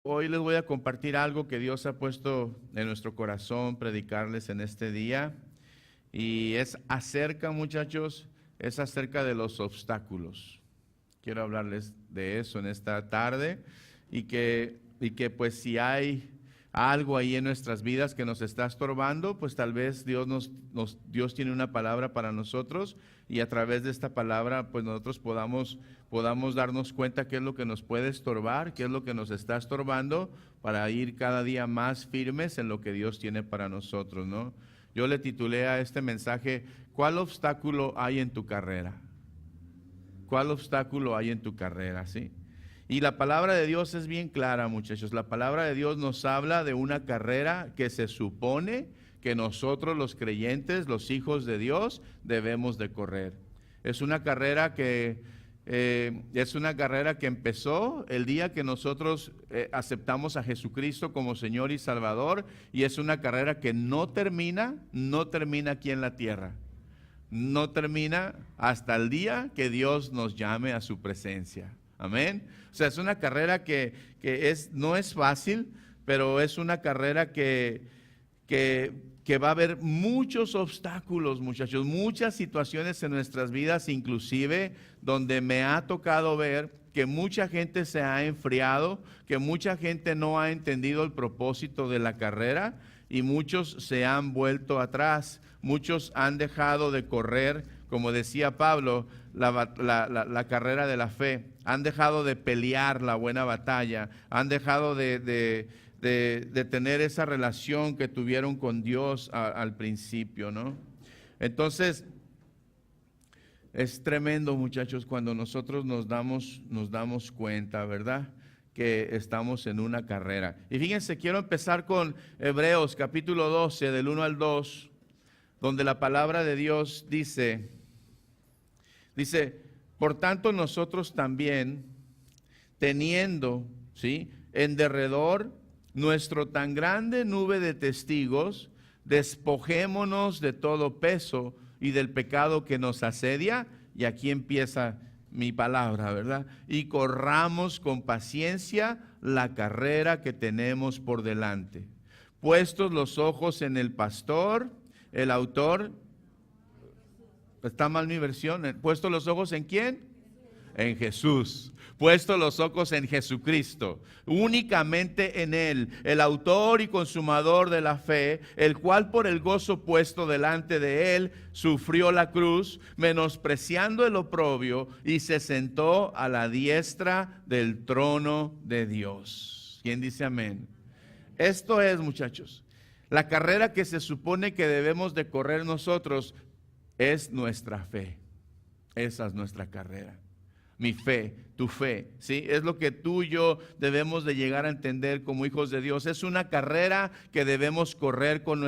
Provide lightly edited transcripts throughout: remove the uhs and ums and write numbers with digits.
hoy les voy a compartir algo que Dios ha puesto en nuestro corazón, predicarles en este día. Y es acerca, muchachos, es acerca de los obstáculos. Quiero hablarles de eso en esta tarde y que pues si hay algo ahí en nuestras vidas que nos está estorbando, pues tal vez Dios tiene una palabra para nosotros y a través de esta palabra pues nosotros podamos darnos cuenta qué es lo que nos puede estorbar, qué es lo que nos está estorbando para ir cada día más firmes en lo que Dios tiene para nosotros, ¿no? Yo le titulé a este mensaje, ¿cuál obstáculo hay en tu carrera? ¿Cuál obstáculo hay en tu carrera? ¿Sí? Y la palabra de Dios es bien clara, muchachos. La palabra de Dios nos habla de una carrera que se supone que nosotros los creyentes, los hijos de Dios, debemos de correr. Es una carrera que empezó el día que nosotros aceptamos a Jesucristo como Señor y Salvador, y es una carrera que no termina aquí en la tierra. No termina hasta el día que Dios nos llame a su presencia. Amén. O sea, es una carrera que no es fácil, pero es una carrera que va a haber muchos obstáculos, muchachos, muchas situaciones en nuestras vidas, inclusive donde me ha tocado ver que mucha gente se ha enfriado, que mucha gente no ha entendido el propósito de la carrera y muchos se han vuelto atrás, muchos han dejado de correr, como decía Pablo, la carrera de la fe, han dejado de pelear la buena batalla, han dejado de tener esa relación que tuvieron con Dios al principio, ¿no? Entonces, es tremendo, muchachos, cuando nosotros nos damos cuenta, ¿verdad?, que estamos en una carrera. Y fíjense, quiero empezar con Hebreos capítulo 12, del 1 al 2, donde la palabra de Dios dice, por tanto nosotros también, teniendo, ¿sí?, en derredor nuestro tan grande nube de testigos, despojémonos de todo peso y del pecado que nos asedia, y aquí empieza mi palabra, ¿verdad? Y corramos con paciencia la carrera que tenemos por delante. Puestos los ojos en el pastor, el autor, ¿está mal mi versión? ¿Puestos los ojos en quién? En Jesús. Puestos los ojos en Jesucristo, únicamente en Él, el autor y consumador de la fe, el cual por el gozo puesto delante de Él, sufrió la cruz, menospreciando el oprobio, y se sentó a la diestra del trono de Dios. ¿Quién dice amén? Esto es, muchachos, la carrera que se supone que debemos de correr nosotros es nuestra fe. Esa es nuestra carrera. Mi fe, tu fe, ¿sí? Es lo que tú y yo debemos de llegar a entender como hijos de Dios. Es una carrera que debemos correr con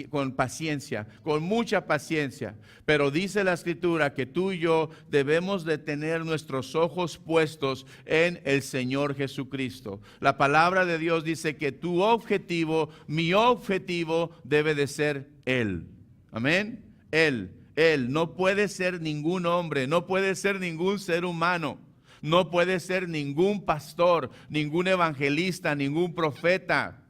con paciencia, con mucha paciencia. Pero dice la Escritura que tú y yo debemos de tener nuestros ojos puestos en el Señor Jesucristo. La palabra de Dios dice que tu objetivo, mi objetivo debe de ser Él. Amén. Él no puede ser ningún hombre, no puede ser ningún ser humano, no puede ser ningún pastor, ningún evangelista, ningún profeta,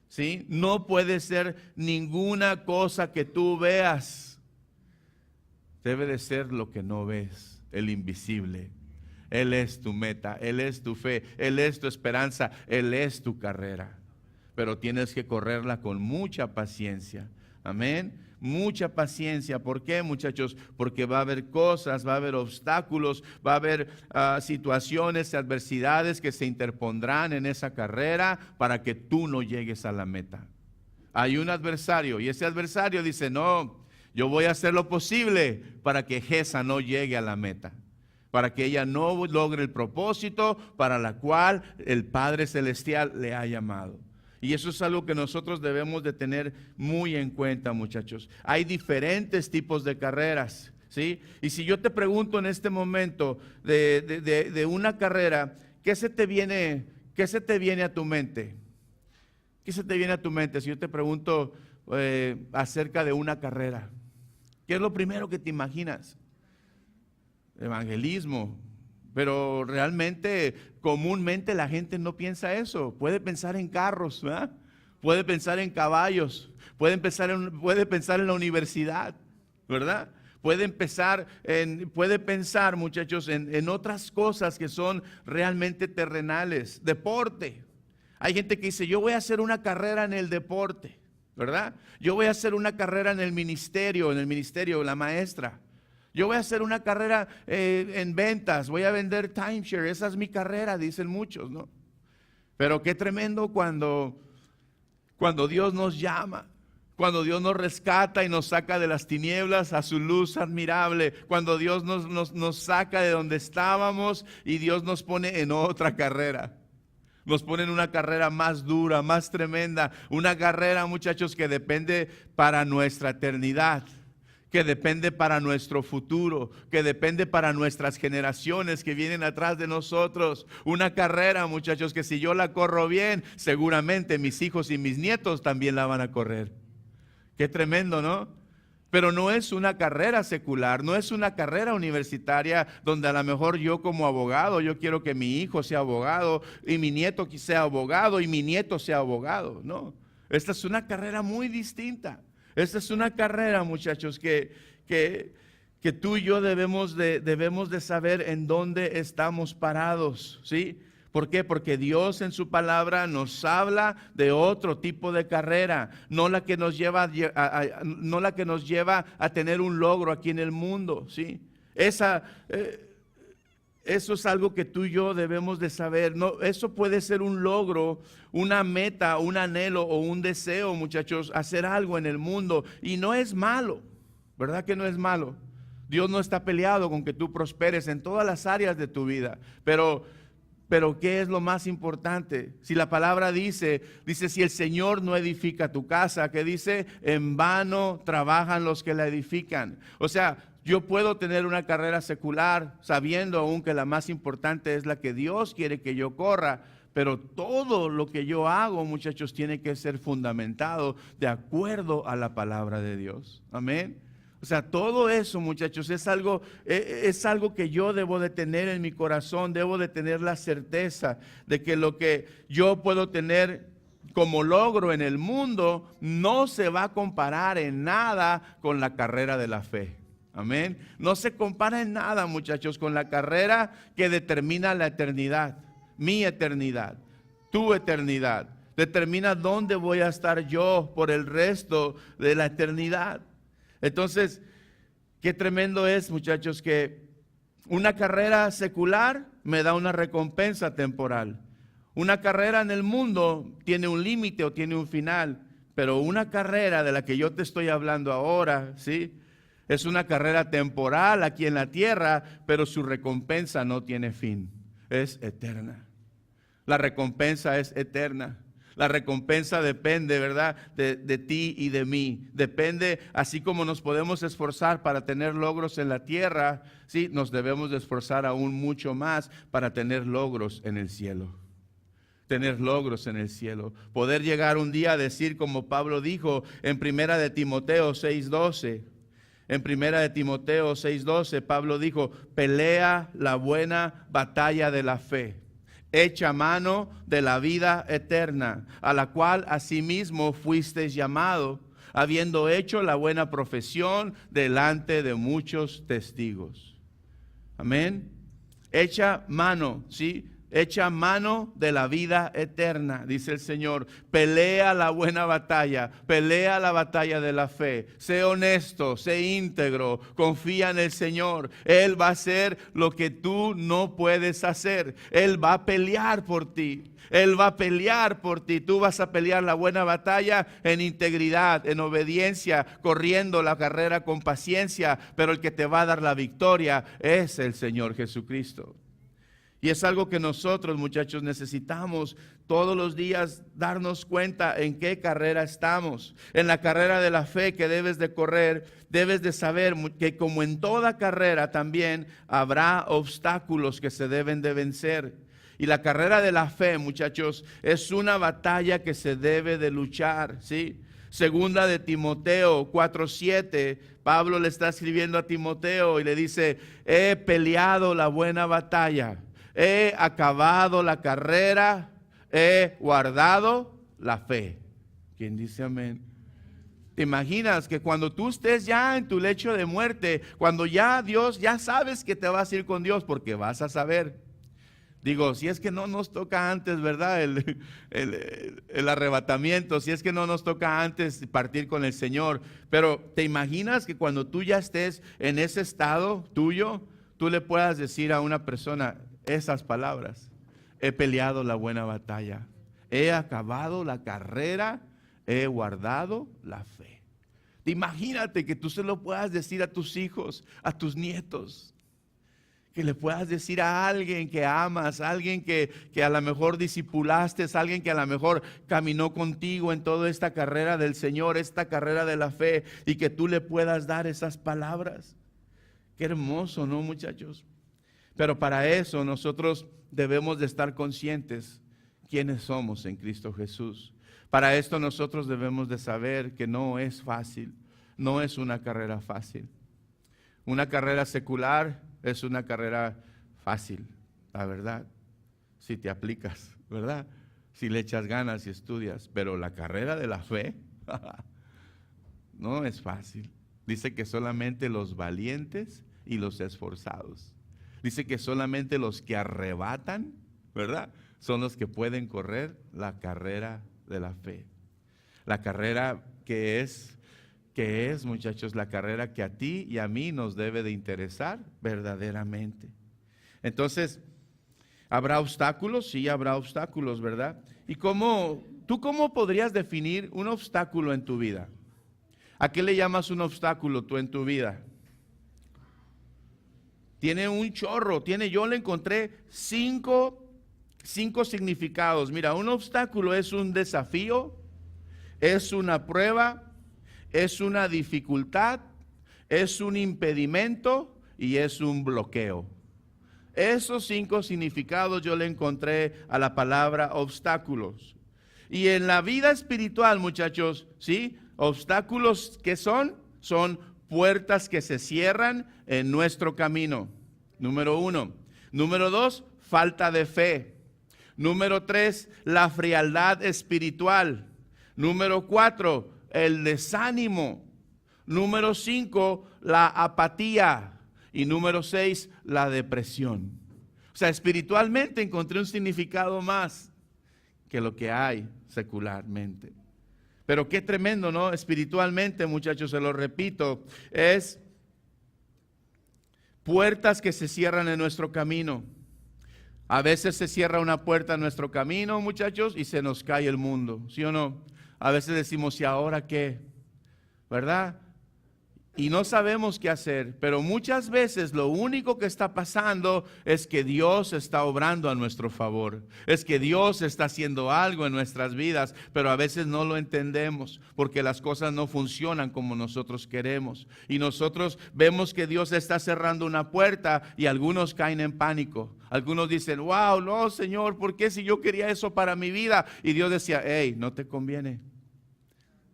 ¿sí? No puede ser ninguna cosa que tú veas. Debe de ser lo que no ves, el invisible. Él es tu meta, Él es tu fe, Él es tu esperanza, Él es tu carrera. Pero tienes que correrla con mucha paciencia. Amén. Mucha paciencia. ¿Por qué, muchachos? Porque va a haber cosas, va a haber obstáculos, va a haber situaciones, adversidades que se interpondrán en esa carrera para que tú no llegues a la meta. Hay un adversario y ese adversario dice, no, yo voy a hacer lo posible para que Gesa no llegue a la meta, para que ella no logre el propósito para la cual el Padre Celestial le ha llamado. Y eso es algo que nosotros debemos de tener muy en cuenta, muchachos. Hay diferentes tipos de carreras, ¿sí? Y si yo te pregunto en este momento de una carrera, ¿qué se te viene a tu mente? ¿Qué se te viene a tu mente si yo te pregunto acerca de una carrera? ¿Qué es lo primero que te imaginas? Evangelismo, pero realmente, comúnmente la gente no piensa eso. Puede pensar en carros, ¿verdad? Puede pensar en caballos, puede pensar en la universidad, ¿verdad? Puede pensar, muchachos, en otras cosas que son realmente terrenales. Deporte. Hay gente que dice, yo voy a hacer una carrera en el deporte, ¿verdad? Yo voy a hacer una carrera en el ministerio, la maestra. Yo voy a hacer una carrera en ventas, voy a vender timeshare, esa es mi carrera, dicen muchos, ¿no? Pero qué tremendo cuando Dios nos llama, cuando Dios nos rescata y nos saca de las tinieblas a su luz admirable, cuando Dios nos saca de donde estábamos y Dios nos pone en otra carrera. Nos pone en una carrera más dura, más tremenda, una carrera, muchachos, que depende para nuestra eternidad, que depende para nuestro futuro, que depende para nuestras generaciones que vienen atrás de nosotros. Una carrera, muchachos, que si yo la corro bien, seguramente mis hijos y mis nietos también la van a correr. Qué tremendo, ¿no? Pero no es una carrera secular, no es una carrera universitaria donde a lo mejor yo como abogado, yo quiero que mi hijo sea abogado y mi nieto sea abogado y mi nieto sea abogado. No, esta es una carrera muy distinta. Esta es una carrera, muchachos, que tú y yo debemos de saber en dónde estamos parados, ¿sí? ¿Por qué? Porque Dios en su palabra nos habla de otro tipo de carrera, no la que nos lleva a tener un logro aquí en el mundo, ¿sí? Eso es algo que tú y yo debemos de saber. No, eso puede ser un logro, una meta, un anhelo o un deseo, muchachos, hacer algo en el mundo. Y no es malo, ¿verdad que no es malo? Dios no está peleado con que tú prosperes en todas las áreas de tu vida, pero ¿qué es lo más importante? Si la palabra dice, si el Señor no edifica tu casa, ¿qué dice? En vano trabajan los que la edifican. O sea, yo puedo tener una carrera secular sabiendo aún que la más importante es la que Dios quiere que yo corra, pero todo lo que yo hago, muchachos, tiene que ser fundamentado de acuerdo a la palabra de Dios. Amén. O sea, todo eso, muchachos, es algo que yo debo de tener en mi corazón, debo de tener la certeza de que lo que yo puedo tener como logro en el mundo no se va a comparar en nada con la carrera de la fe. Amén. No se compara en nada, muchachos, con la carrera que determina la eternidad, mi eternidad, tu eternidad. Determina dónde voy a estar yo por el resto de la eternidad. Entonces, qué tremendo es, muchachos, que una carrera secular me da una recompensa temporal. Una carrera en el mundo tiene un límite o tiene un final, pero una carrera de la que yo te estoy hablando ahora, ¿sí? Es una carrera temporal aquí en la tierra, pero su recompensa no tiene fin, es eterna. La recompensa es eterna. La recompensa depende, ¿verdad?, de ti y de mí. Depende, así como nos podemos esforzar para tener logros en la tierra, sí, nos debemos de esforzar aún mucho más para tener logros en el cielo. Tener logros en el cielo. Poder llegar un día a decir, como Pablo dijo en 1 de Timoteo 6:12. En 1 de Timoteo 6:12, Pablo dijo, pelea la buena batalla de la fe. Echa mano de la vida eterna, a la cual asimismo fuisteis llamado, habiendo hecho la buena profesión delante de muchos testigos. Amén. Echa mano, ¿sí? Echa mano de la vida eterna, dice el Señor. Pelea la buena batalla, pelea la batalla de la fe. Sé honesto, sé íntegro, confía en el Señor. Él va a hacer lo que tú no puedes hacer. Él va a pelear por ti. Él va a pelear por ti. Tú vas a pelear la buena batalla en integridad, en obediencia, corriendo la carrera con paciencia. Pero el que te va a dar la victoria es el Señor Jesucristo. Y es algo que nosotros, muchachos, necesitamos todos los días darnos cuenta en qué carrera estamos. En la carrera de la fe que debes de correr, debes de saber que como en toda carrera también habrá obstáculos que se deben de vencer. Y la carrera de la fe, muchachos, es una batalla que se debe de luchar, ¿sí? Segunda de Timoteo 4:7, Pablo le está escribiendo a Timoteo y le dice, he peleado la buena batalla, he acabado la carrera, he guardado la fe. ¿Quién dice amén? ¿Te imaginas que cuando tú estés ya en tu lecho de muerte, cuando ya Dios, ya sabes que te vas a ir con Dios porque vas a saber? Digo, si es que no nos toca antes, ¿verdad? El arrebatamiento, si es que no nos toca antes partir con el Señor. Pero ¿te imaginas que cuando tú ya estés en ese estado tuyo, tú le puedas decir a una persona esas palabras? He peleado la buena batalla, he acabado la carrera, he guardado la fe. Imagínate que tú se lo puedas decir a tus hijos, a tus nietos. Que le puedas decir a alguien que amas, a alguien que a lo mejor discipulaste, a alguien que a lo mejor caminó contigo en toda esta carrera del Señor, esta carrera de la fe, y que tú le puedas dar esas palabras. Qué hermoso, ¿no, muchachos? Pero para eso nosotros debemos de estar conscientes quiénes somos en Cristo Jesús. Para esto nosotros debemos de saber que no es fácil, no es una carrera fácil. Una carrera secular es una carrera fácil, la verdad, si te aplicas, ¿verdad? Si le echas ganas y estudias, pero la carrera de la fe no es fácil. Dice que solamente los valientes y los esforzados. Dice que solamente los que arrebatan, ¿verdad? Son los que pueden correr la carrera de la fe. La carrera que es, muchachos, la carrera que a ti y a mí nos debe de interesar verdaderamente. Entonces, ¿habrá obstáculos? Sí, habrá obstáculos, ¿verdad? ¿Y tú cómo podrías definir un obstáculo en tu vida? ¿A qué le llamas un obstáculo tú en tu vida? Tiene un chorro, yo le encontré cinco significados. Mira, un obstáculo es un desafío, es una prueba, es una dificultad, es un impedimento y es un bloqueo. Esos 5 significados yo le encontré a la palabra obstáculos. Y en la vida espiritual, muchachos, ¿sí? Obstáculos, ¿qué son? Son puertas que se cierran en nuestro camino. Número 1. Número 2, falta de fe. Número 3, la frialdad espiritual. Número 4, el desánimo. Número 5, la apatía. Y número 6, la depresión. O sea, espiritualmente encontré un significado más que lo que hay secularmente. Pero qué tremendo, ¿no? Espiritualmente, muchachos, se lo repito, es puertas que se cierran en nuestro camino. A veces se cierra una puerta en nuestro camino, muchachos, y se nos cae el mundo, ¿sí o no? A veces decimos, ¿y ahora qué? ¿Verdad? Y no sabemos qué hacer, pero muchas veces lo único que está pasando es que Dios está obrando a nuestro favor. Es que Dios está haciendo algo en nuestras vidas, pero a veces no lo entendemos porque las cosas no funcionan como nosotros queremos. Y nosotros vemos que Dios está cerrando una puerta y algunos caen en pánico. Algunos dicen, wow, no, Señor, ¿por qué si yo quería eso para mi vida? Y Dios decía, hey, no te conviene.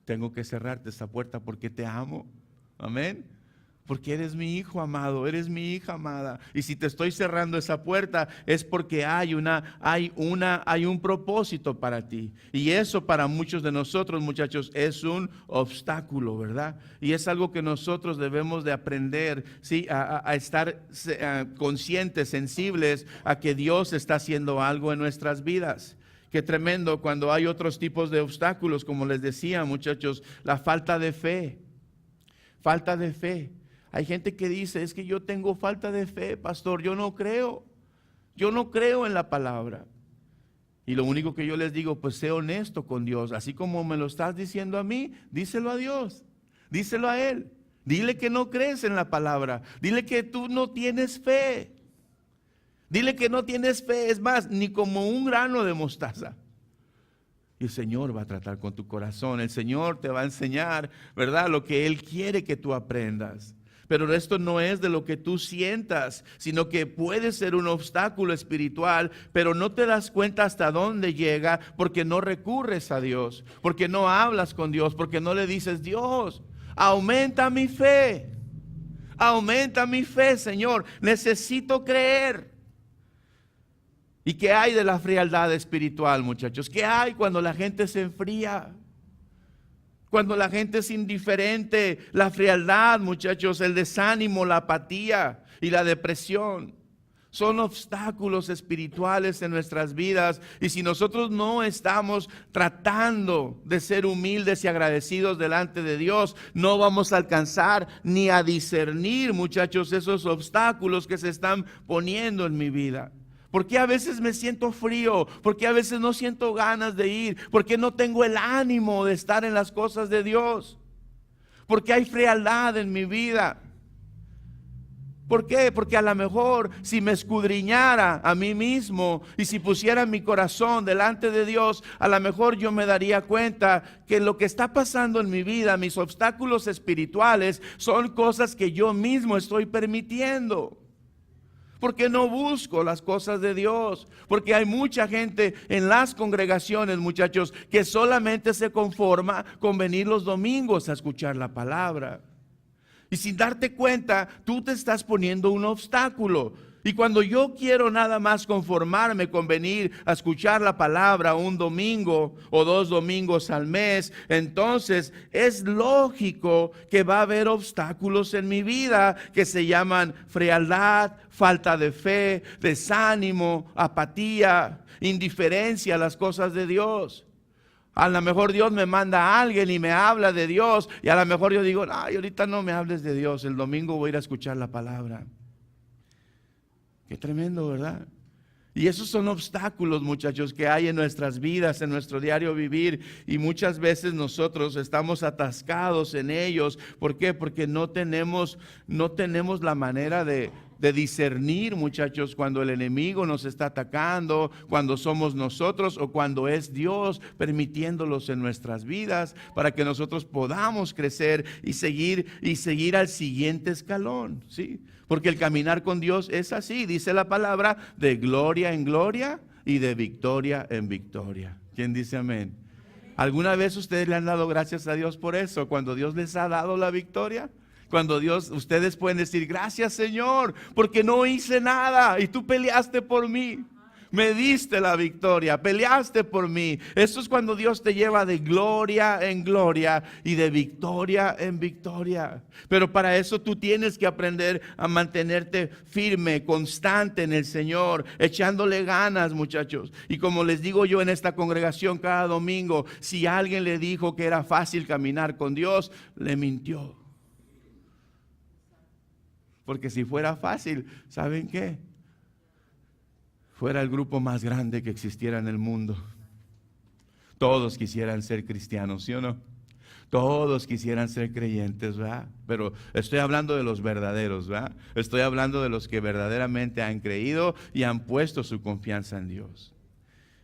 Tengo que cerrarte esa puerta porque te amo. Amén. Porque eres mi hijo amado, eres mi hija amada. Y si te estoy cerrando esa puerta es porque hay un propósito para ti. Y eso para muchos de nosotros, muchachos, es un obstáculo, ¿verdad? Y es algo que nosotros debemos de aprender, ¿sí? A estar conscientes, sensibles a que Dios está haciendo algo en nuestras vidas. Qué tremendo cuando hay otros tipos de obstáculos, como les decía, muchachos, la falta de fe. Falta de fe. Hay gente que dice, es que yo tengo falta de fe, pastor, yo no creo en la palabra. Y lo único que yo les digo, pues sé honesto con Dios, así como me lo estás diciendo a mí, díselo a Dios, díselo a Él. Dile que no crees en la palabra, dile que tú no tienes fe. Dile que no tienes fe, es más, ni como un grano de mostaza. Y el Señor va a tratar con tu corazón. El Señor te va a enseñar, ¿verdad? Lo que Él quiere que tú aprendas. Pero esto no es de lo que tú sientas, sino que puede ser un obstáculo espiritual, pero no te das cuenta hasta dónde llega porque no recurres a Dios, porque no hablas con Dios, porque no le dices: Dios, aumenta mi fe, Señor, necesito creer. ¿Y qué hay de la frialdad espiritual, muchachos? ¿Qué hay cuando la gente se enfría? Cuando la gente es indiferente, la frialdad, muchachos, el desánimo, la apatía y la depresión son obstáculos espirituales en nuestras vidas. Y si nosotros no estamos tratando de ser humildes y agradecidos delante de Dios, no vamos a alcanzar ni a discernir, muchachos, esos obstáculos que se están poniendo en mi vida. ¿Por qué a veces me siento frío? ¿Por qué a veces no siento ganas de ir? ¿Por qué no tengo el ánimo de estar en las cosas de Dios? ¿Por qué hay frialdad en mi vida? ¿Por qué? Porque a lo mejor si me escudriñara a mí mismo y si pusiera mi corazón delante de Dios, a lo mejor yo me daría cuenta que lo que está pasando en mi vida, mis obstáculos espirituales, son cosas que yo mismo estoy permitiendo. Porque no busco las cosas de Dios. Porque hay mucha gente en las congregaciones, muchachos, que solamente se conforma con venir los domingos a escuchar la palabra. Y sin darte cuenta, tú te estás poniendo un obstáculo. Y cuando yo quiero nada más conformarme con venir a escuchar la palabra un domingo o 2 domingos al mes, entonces es lógico que va a haber obstáculos en mi vida que se llaman frialdad, falta de fe, desánimo, apatía, indiferencia a las cosas de Dios. A lo mejor Dios me manda a alguien y me habla de Dios, y a lo mejor yo digo: ay, ahorita no me hables de Dios, el domingo voy a ir a escuchar la palabra. Qué tremendo, ¿verdad? Y esos son obstáculos, muchachos, que hay en nuestras vidas, en nuestro diario vivir, y muchas veces nosotros estamos atascados en ellos. ¿Por qué? Porque no tenemos la manera de discernir, muchachos, cuando el enemigo nos está atacando, cuando somos nosotros o cuando es Dios permitiéndolos en nuestras vidas, para que nosotros podamos crecer y seguir al siguiente escalón, ¿sí? Porque el caminar con Dios es así, dice la palabra, de gloria en gloria y de victoria en victoria. ¿Quién dice amén? ¿Alguna vez ustedes le han dado gracias a Dios por eso? Cuando Dios les ha dado la victoria. Cuando ustedes pueden decir: gracias, Señor, porque no hice nada y tú peleaste por mí. Me diste la victoria, peleaste por mí. Eso es cuando Dios te lleva de gloria en gloria y de victoria en victoria. Pero para eso tú tienes que aprender a mantenerte firme, constante en el Señor, echándole ganas, muchachos. Y como les digo yo en esta congregación cada domingo, si alguien le dijo que era fácil caminar con Dios, le mintió. Porque si fuera fácil, ¿saben qué? Fuera el grupo más grande que existiera en el mundo. Todos quisieran ser cristianos, ¿sí o no? Todos quisieran ser creyentes, ¿verdad? Pero estoy hablando de los verdaderos, ¿verdad? Estoy hablando de los que verdaderamente han creído y han puesto su confianza en Dios.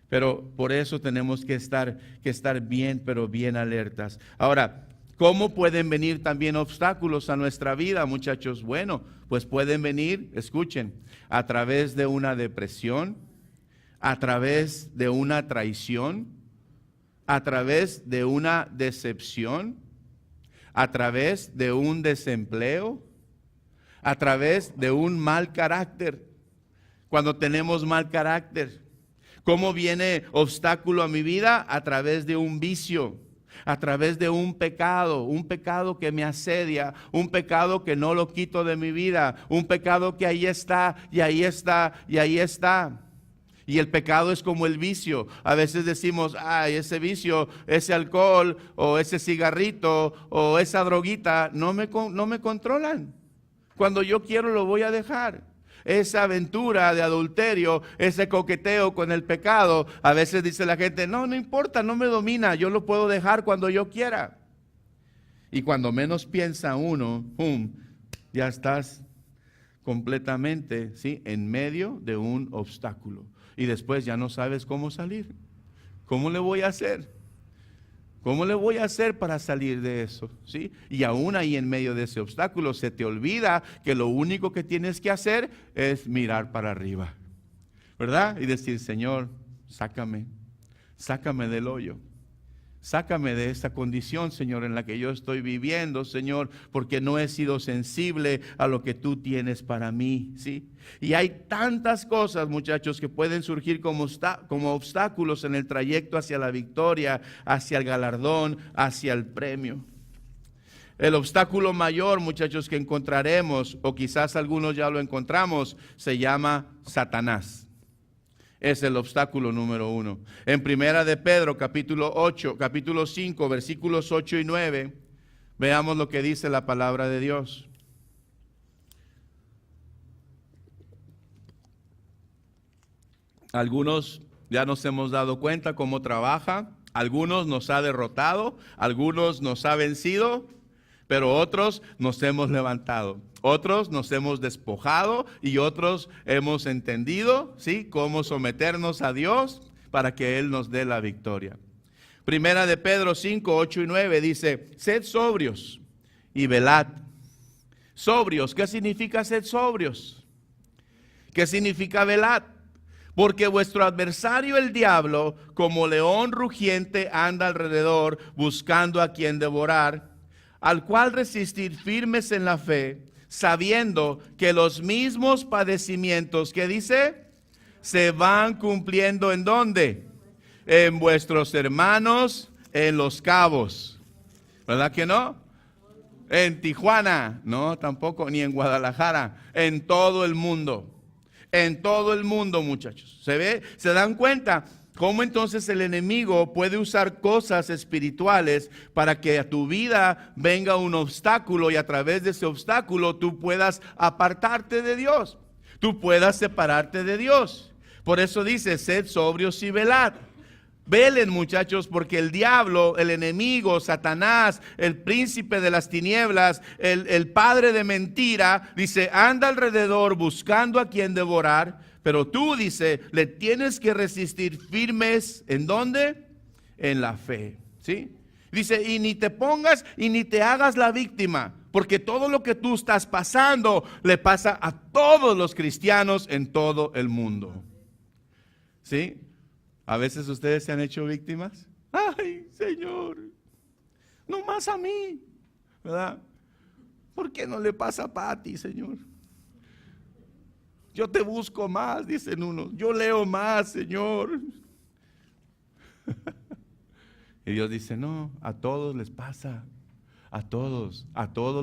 Pero por eso tenemos que estar bien, pero bien alertas. Ahora, ¿cómo pueden venir también obstáculos a nuestra vida, muchachos? Bueno, pues pueden venir, escuchen, a través de una depresión, a través de una traición, a través de una decepción, a través de un desempleo, a través de un mal carácter. Cuando tenemos mal carácter, ¿cómo viene obstáculo a mi vida? A través de un vicio, a través de un pecado que me asedia, un pecado que no lo quito de mi vida, un pecado que ahí está, y ahí está, y ahí está. Y el pecado es como el vicio. A veces decimos: ay, ese vicio, ese alcohol, o ese cigarrito, o esa droguita, no me controlan. Cuando yo quiero lo voy a dejar. Esa aventura de adulterio, ese coqueteo con el pecado, a veces dice la gente: no importa, no me domina, yo lo puedo dejar cuando yo quiera. Y cuando menos piensa uno, ¡pum!, ya estás completamente, ¿sí?, en medio de un obstáculo. Y después ya no sabes cómo salir. ¿Cómo le voy a hacer? ¿Cómo le voy a hacer para salir de eso? ¿Sí? Y aún ahí en medio de ese obstáculo se te olvida que lo único que tienes que hacer es mirar para arriba, ¿verdad? Y decir, Señor, sácame del hoyo. Sácame de esta condición, Señor, en la que yo estoy viviendo, Señor, porque no he sido sensible a lo que tú tienes para mí, ¿sí? Y hay tantas cosas, muchachos, que pueden surgir como obstáculos en el trayecto hacia la victoria, hacia el galardón, hacia el premio. El obstáculo mayor, muchachos, que encontraremos, o quizás algunos ya lo encontramos, se llama Satanás. Es el obstáculo número 1. En Primera de Pedro, capítulo 5, versículos 8 y 9, veamos lo que dice la palabra de Dios. Algunos ya nos hemos dado cuenta cómo trabaja, algunos nos ha derrotado, algunos nos ha vencido, pero otros nos hemos levantado. Otros nos hemos despojado y otros hemos entendido, ¿sí?, cómo someternos a Dios para que Él nos dé la victoria. Primera de Pedro 5, 8 y 9 dice, sed sobrios y velad. Sobrios, ¿qué significa sed sobrios? ¿Qué significa velad? Porque vuestro adversario el diablo, como león rugiente, anda alrededor buscando a quien devorar, al cual resistir firmes en la fe, sabiendo que los mismos padecimientos, ¿qué dice? Se van cumpliendo ¿en dónde? En vuestros hermanos en Los Cabos. ¿Verdad que no? En Tijuana, no, tampoco, ni en Guadalajara, en todo el mundo. En todo el mundo, muchachos. ¿Se dan cuenta? ¿Cómo entonces el enemigo puede usar cosas espirituales para que a tu vida venga un obstáculo y a través de ese obstáculo tú puedas apartarte de Dios? Tú puedas separarte de Dios. Por eso dice, sed sobrios y velad. Velen, muchachos, porque el diablo, el enemigo, Satanás, el príncipe de las tinieblas, el padre de mentira, dice, anda alrededor buscando a quien devorar. Pero tú, dice, le tienes que resistir firmes, ¿en dónde? En la fe, ¿sí? Dice, y ni te pongas y ni te hagas la víctima, porque todo lo que tú estás pasando le pasa a todos los cristianos en todo el mundo, ¿sí? A veces ustedes se han hecho víctimas. Ay, Señor, no más a mí, ¿verdad? ¿Por qué no le pasa a Pati, Señor? Yo te busco más, dicen unos. Yo leo más, Señor. Y Dios dice, no, a todos les pasa. A todos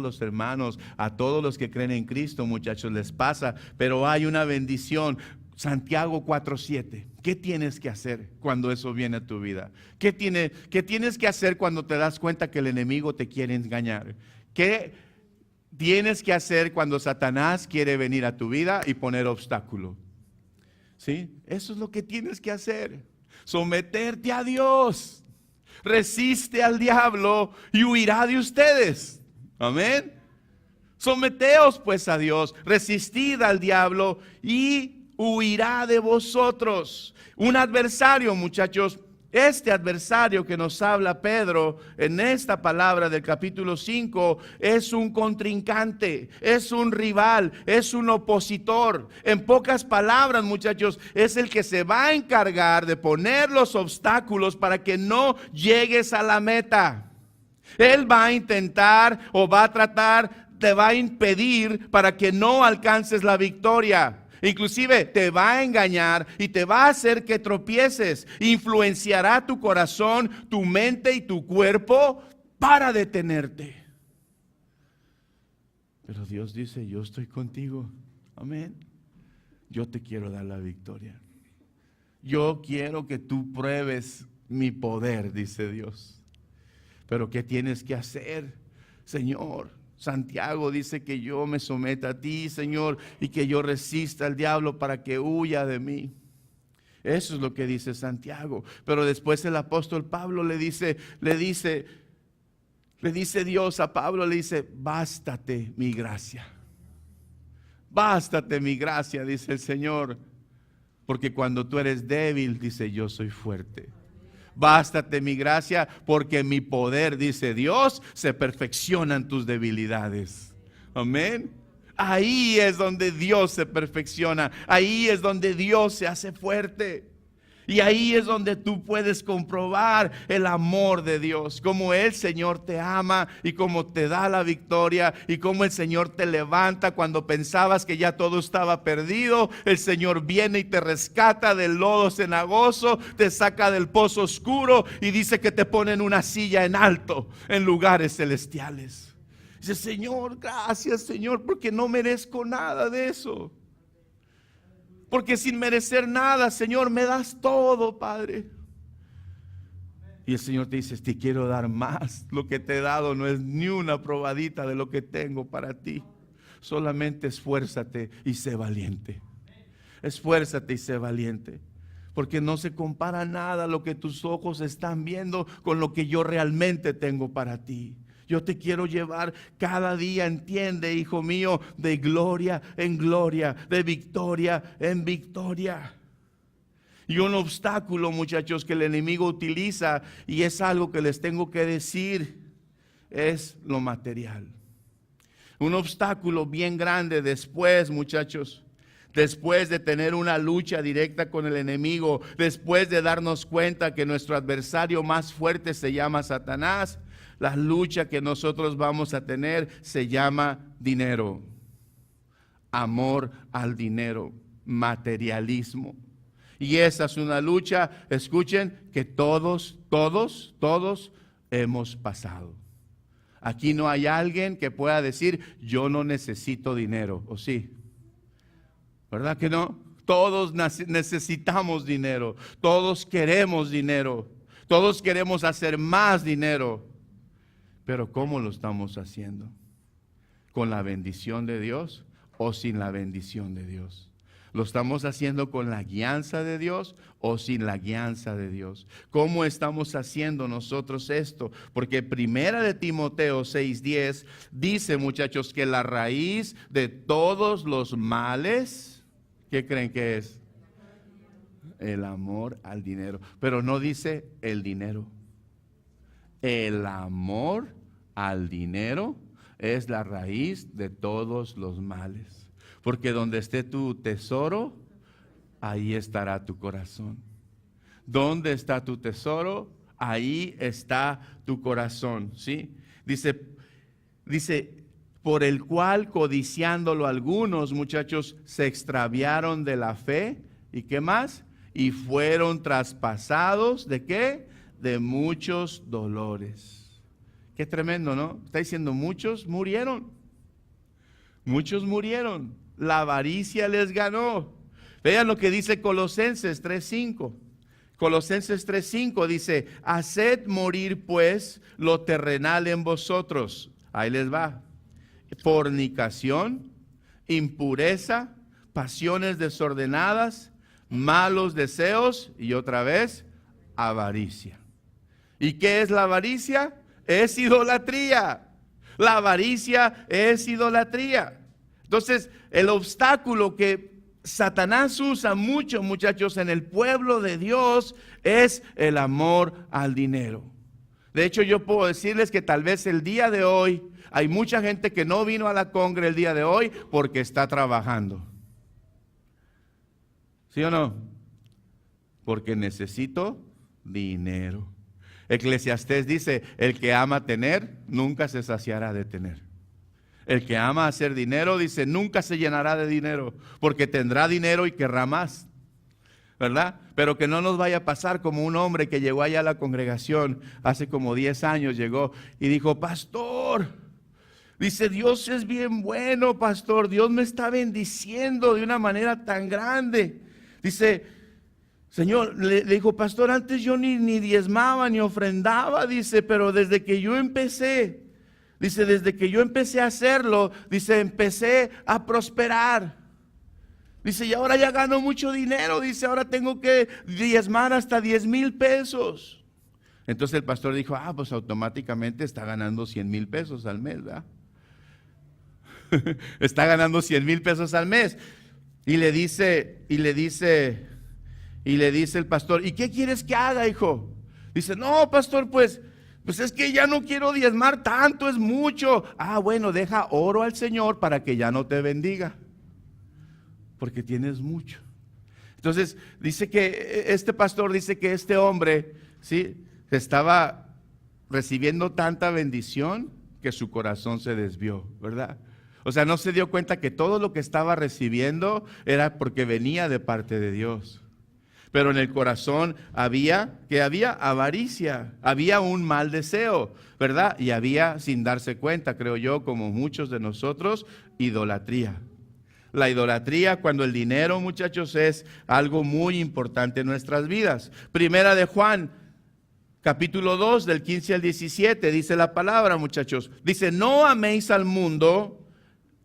los hermanos, a todos los que creen en Cristo, muchachos, les pasa. Pero hay una bendición. Santiago 4:7. ¿Qué tienes que hacer cuando eso viene a tu vida? ¿Qué tienes que hacer cuando te das cuenta que el enemigo te quiere engañar? ¿Qué tienes que hacer cuando Satanás quiere venir a tu vida y poner obstáculo? ¿Sí? Eso es lo que tienes que hacer. Someterte a Dios. Resiste al diablo y huirá de ustedes. Amén. Someteos pues a Dios. Resistid al diablo y huirá de vosotros. Un adversario, muchachos. Este adversario que nos habla Pedro en esta palabra del capítulo 5 es un contrincante, es un rival, es un opositor. En pocas palabras, muchachos, es el que se va a encargar de poner los obstáculos para que no llegues a la meta. Él va a intentar o va a tratar, te va a impedir para que no alcances la victoria. Inclusive te va a engañar y te va a hacer que tropieces. Influenciará tu corazón, tu mente y tu cuerpo para detenerte. Pero Dios dice, yo estoy contigo. Amén. Yo te quiero dar la victoria. Yo quiero que tú pruebes mi poder, dice Dios. Pero ¿qué tienes que hacer, Señor? Santiago dice que yo me someta a ti, Señor, y que yo resista al diablo para que huya de mí. Eso es lo que dice Santiago. Pero después el apóstol Pablo le dice Dios a Pablo, le dice, bástate mi gracia. Bástate mi gracia, dice el Señor. Porque cuando tú eres débil, dice, yo soy fuerte. Bástate mi gracia, porque mi poder, dice Dios, se perfecciona en tus debilidades. Amén. Ahí es donde Dios se perfecciona. Ahí es donde Dios se hace fuerte. Y ahí es donde tú puedes comprobar el amor de Dios, cómo el Señor te ama y cómo te da la victoria y cómo el Señor te levanta cuando pensabas que ya todo estaba perdido. El Señor viene y te rescata del lodo cenagoso, te saca del pozo oscuro y dice que te pone en una silla en alto, en lugares celestiales. Dice, Señor, gracias Señor, porque no merezco nada de eso. Porque sin merecer nada, Señor, me das todo, Padre. Y el Señor te dice, te quiero dar más. Lo que te he dado no es ni una probadita de lo que tengo para ti. Solamente esfuérzate y sé valiente. Esfuérzate y sé valiente. Porque no se compara nada lo que tus ojos están viendo con lo que yo realmente tengo para ti. Yo te quiero llevar cada día, entiende, hijo mío, de gloria en gloria, de victoria en victoria. Y un obstáculo, muchachos, que el enemigo utiliza, y es algo que les tengo que decir, es lo material. Un obstáculo bien grande después, muchachos, después de tener una lucha directa con el enemigo, después de darnos cuenta que nuestro adversario más fuerte se llama Satanás, la lucha que nosotros vamos a tener se llama dinero, amor al dinero, materialismo. Y esa es una lucha, escuchen, que todos hemos pasado. Aquí no hay alguien que pueda decir, yo no necesito dinero, ¿o sí? ¿Verdad que no? Todos necesitamos dinero, todos queremos dinero, todos queremos hacer más dinero. Pero ¿cómo lo estamos haciendo? ¿Con la bendición de Dios o sin la bendición de Dios? ¿Lo estamos haciendo con la guianza de Dios o sin la guianza de Dios? ¿Cómo estamos haciendo nosotros esto? Porque primera de Timoteo 6:10 dice, muchachos, que la raíz de todos los males, ¿qué creen que es? El amor al dinero. Pero no dice el dinero. El amor al dinero es la raíz de todos los males. Porque donde esté tu tesoro, ahí estará tu corazón. ¿Dónde está tu tesoro? Ahí está tu corazón, ¿sí? Dice, por el cual codiciándolo algunos, muchachos, se extraviaron de la fe. ¿Y qué más? Y fueron traspasados, ¿de qué? De muchos dolores. Qué tremendo, ¿no? Está diciendo, muchos murieron. Muchos murieron. La avaricia les ganó. Vean lo que dice Colosenses 3:5. Colosenses 3:5 dice, haced morir pues lo terrenal en vosotros. Ahí les va. Fornicación, impureza, pasiones desordenadas, malos deseos y otra vez, avaricia. ¿Y qué es la avaricia? Es idolatría. La avaricia es idolatría. Entonces, el obstáculo que Satanás usa mucho, muchachos, en el pueblo de Dios es el amor al dinero. De hecho, yo puedo decirles que tal vez el día de hoy hay mucha gente que no vino a la congre el día de hoy porque está trabajando. ¿Sí o no? Porque necesito dinero. Eclesiastés dice, el que ama tener, nunca se saciará de tener. El que ama hacer dinero, dice, nunca se llenará de dinero, porque tendrá dinero y querrá más, ¿verdad? Pero que no nos vaya a pasar como un hombre que llegó allá a la congregación, hace como 10 años llegó y dijo, pastor, dice, Dios es bien bueno, pastor, Dios me está bendiciendo de una manera tan grande. Dice, Señor, le dijo, pastor, antes yo ni diezmaba ni ofrendaba, dice, pero desde que yo empecé, dice, desde que yo empecé a hacerlo, dice, empecé a prosperar. Dice, y ahora ya gano mucho dinero, dice, ahora tengo que diezmar hasta 10,000 pesos. Entonces el pastor dijo, pues automáticamente está ganando 100,000 pesos al mes, ¿verdad? Está ganando 100,000 pesos al mes. Y le dice el pastor, ¿y qué quieres que haga, hijo? Dice, no, pastor, pues es que ya no quiero diezmar tanto, es mucho. Ah, bueno, deja oro al Señor para que ya no te bendiga, porque tienes mucho. Entonces, dice que este pastor dice que este hombre, ¿sí?, estaba recibiendo tanta bendición que su corazón se desvió, ¿verdad? O sea, no se dio cuenta que todo lo que estaba recibiendo era porque venía de parte de Dios. Pero en el corazón había avaricia, había un mal deseo, ¿verdad? Y había, sin darse cuenta, creo yo, como muchos de nosotros, idolatría. La idolatría, cuando el dinero, muchachos, es algo muy importante en nuestras vidas. Primera de Juan, capítulo 2, del 15 al 17, dice la palabra, muchachos. Dice, no améis al mundo,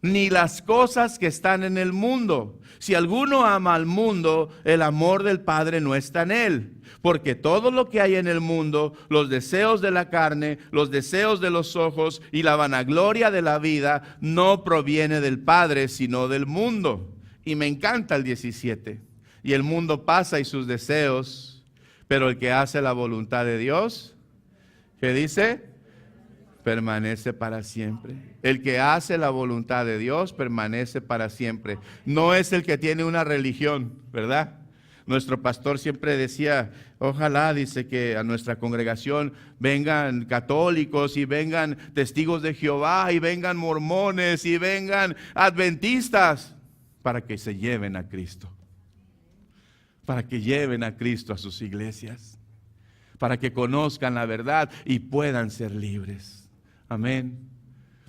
ni las cosas que están en el mundo. Si alguno ama al mundo, el amor del Padre no está en él. Porque todo lo que hay en el mundo, los deseos de la carne, los deseos de los ojos y la vanagloria de la vida, no proviene del Padre, sino del mundo. Y me encanta el 17. Y el mundo pasa y sus deseos, pero el que hace la voluntad de Dios, ¿qué dice? Permanece para siempre. El que hace la voluntad de Dios permanece para siempre. No es el que tiene una religión, ¿verdad? Nuestro pastor siempre decía, ojalá, dice, que a nuestra congregación vengan católicos y vengan testigos de Jehová y vengan mormones y vengan adventistas para que se lleven a Cristo. Para que lleven a Cristo a sus iglesias. Para que conozcan la verdad y puedan ser libres. Amén.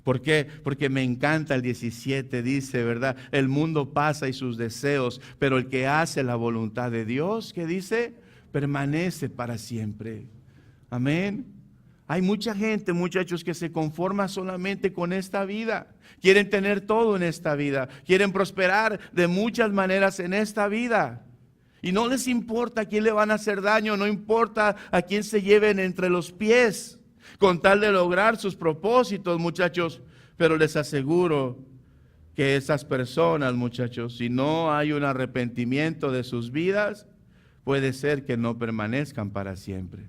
¿Por qué? Porque me encanta el 17, dice, ¿verdad? El mundo pasa y sus deseos, pero el que hace la voluntad de Dios, ¿qué dice? Permanece para siempre. Amén. Hay mucha gente, muchachos, que se conforma solamente con esta vida. Quieren tener todo en esta vida. Quieren prosperar de muchas maneras en esta vida. Y no les importa a quién le van a hacer daño, no importa a quién se lleven entre los pies, con tal de lograr sus propósitos, muchachos. Pero les aseguro que esas personas, muchachos, si no hay un arrepentimiento de sus vidas, puede ser que no permanezcan para siempre.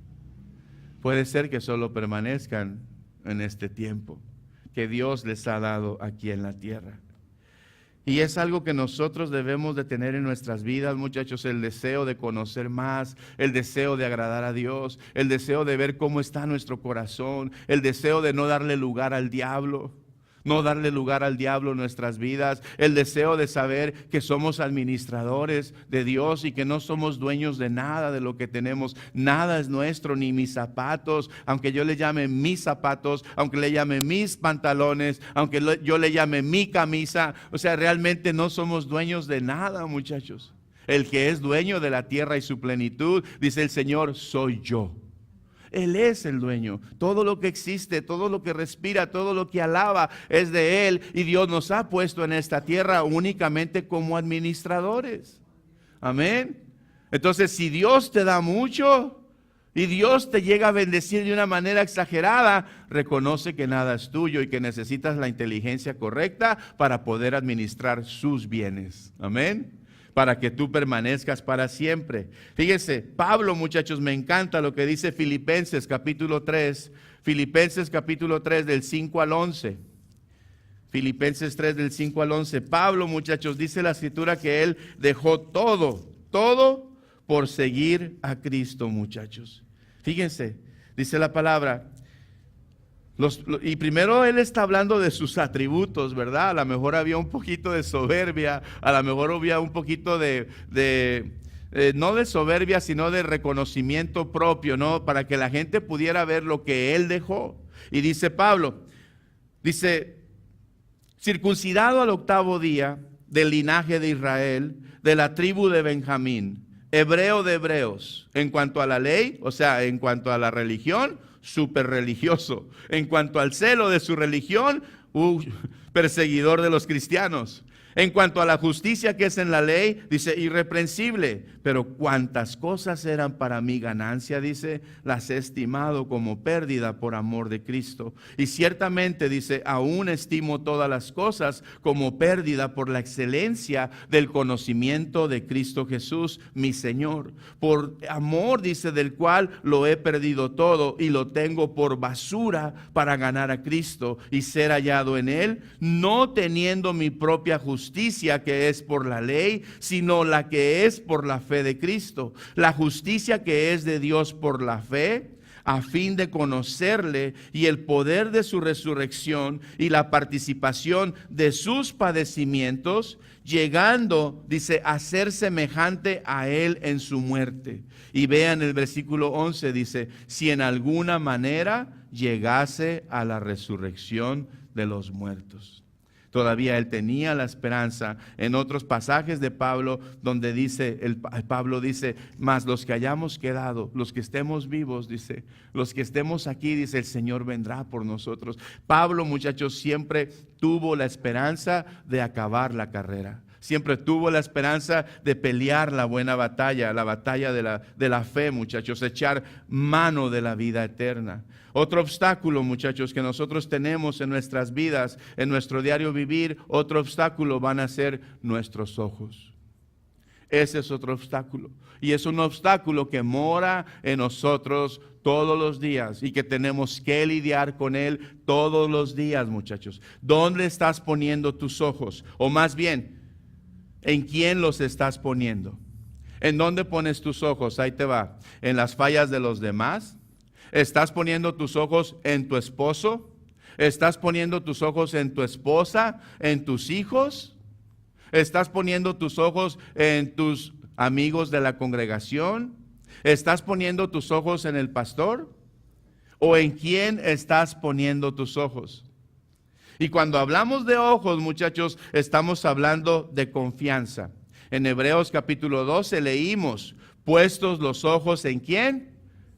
Puede ser que solo permanezcan en este tiempo que Dios les ha dado aquí en la tierra. Y es algo que nosotros debemos de tener en nuestras vidas, muchachos, el deseo de conocer más, el deseo de agradar a Dios, el deseo de ver cómo está nuestro corazón, el deseo de no darle lugar al diablo. No darle lugar al diablo en nuestras vidas, el deseo de saber que somos administradores de Dios y que no somos dueños de nada de lo que tenemos. Nada es nuestro, ni mis zapatos, aunque yo le llame mis zapatos, aunque le llame mis pantalones, aunque yo le llame mi camisa. O sea, realmente no somos dueños de nada, muchachos. El que es dueño de la tierra y su plenitud, dice el Señor, soy yo. Él es el dueño. Todo lo que existe, todo lo que respira, todo lo que alaba es de Él. Y Dios nos ha puesto en esta tierra únicamente como administradores. Amén. Entonces, si Dios te da mucho y Dios te llega a bendecir de una manera exagerada, reconoce que nada es tuyo y que necesitas la inteligencia correcta para poder administrar sus bienes. Amén. Para que tú permanezcas para siempre. Fíjense, Pablo, muchachos, me encanta lo que dice Filipenses capítulo 3. Filipenses capítulo 3 del 5 al 11. Filipenses 3 del 5 al 11. Pablo, muchachos, dice la escritura que él dejó todo por seguir a Cristo, muchachos. Fíjense, dice la palabra. Y primero él está hablando de sus atributos, ¿verdad? A lo mejor había un poquito de soberbia, a lo mejor había un poquito no de soberbia, sino de reconocimiento propio, ¿no? Para que la gente pudiera ver lo que él dejó. Y dice Pablo, dice, circuncidado al 8º día del linaje de Israel, de la tribu de Benjamín, hebreo de hebreos, en cuanto a la ley, o sea, en cuanto a la religión, súper religioso. En cuanto al celo de su religión, perseguidor de los cristianos. En cuanto a la justicia que es en la ley, dice irreprensible, pero cuantas cosas eran para mí ganancia, dice, las he estimado como pérdida por amor de Cristo. Y ciertamente, dice, aún estimo todas las cosas como pérdida por la excelencia del conocimiento de Cristo Jesús, mi Señor. Por amor, dice, del cual lo he perdido todo y lo tengo por basura para ganar a Cristo y ser hallado en Él, no teniendo mi propia justicia que es por la ley, sino la que es por la fe de Cristo, la justicia que es de Dios por la fe, a fin de conocerle y el poder de su resurrección y la participación de sus padecimientos, llegando, dice, a ser semejante a él en su muerte. Y vean el versículo 11, dice, si en alguna manera llegase a la resurrección de los muertos. Todavía él tenía la esperanza. En otros pasajes de Pablo, donde dice, Pablo dice, mas los que hayamos quedado, los que estemos vivos, dice, los que estemos aquí, dice, el Señor vendrá por nosotros. Pablo, muchachos, siempre tuvo la esperanza de acabar la carrera. Siempre tuvo la esperanza de pelear la buena batalla, la batalla de la fe, muchachos, echar mano de la vida eterna. Otro obstáculo, muchachos, que nosotros tenemos en nuestras vidas, en nuestro diario vivir, otro obstáculo van a ser nuestros ojos. Ese es otro obstáculo. Y es un obstáculo que mora en nosotros todos los días y que tenemos que lidiar con él todos los días, muchachos. ¿Dónde estás poniendo tus ojos? O más bien, ¿en quién los estás poniendo? ¿En dónde pones tus ojos? Ahí te va. ¿En las fallas de los demás? ¿Estás poniendo tus ojos en tu esposo? ¿Estás poniendo tus ojos en tu esposa? ¿En tus hijos? ¿Estás poniendo tus ojos en tus amigos de la congregación? ¿Estás poniendo tus ojos en el pastor? ¿O en quién estás poniendo tus ojos? Y cuando hablamos de ojos, muchachos, estamos hablando de confianza. En Hebreos capítulo 12 leímos, puestos los ojos ¿en quién?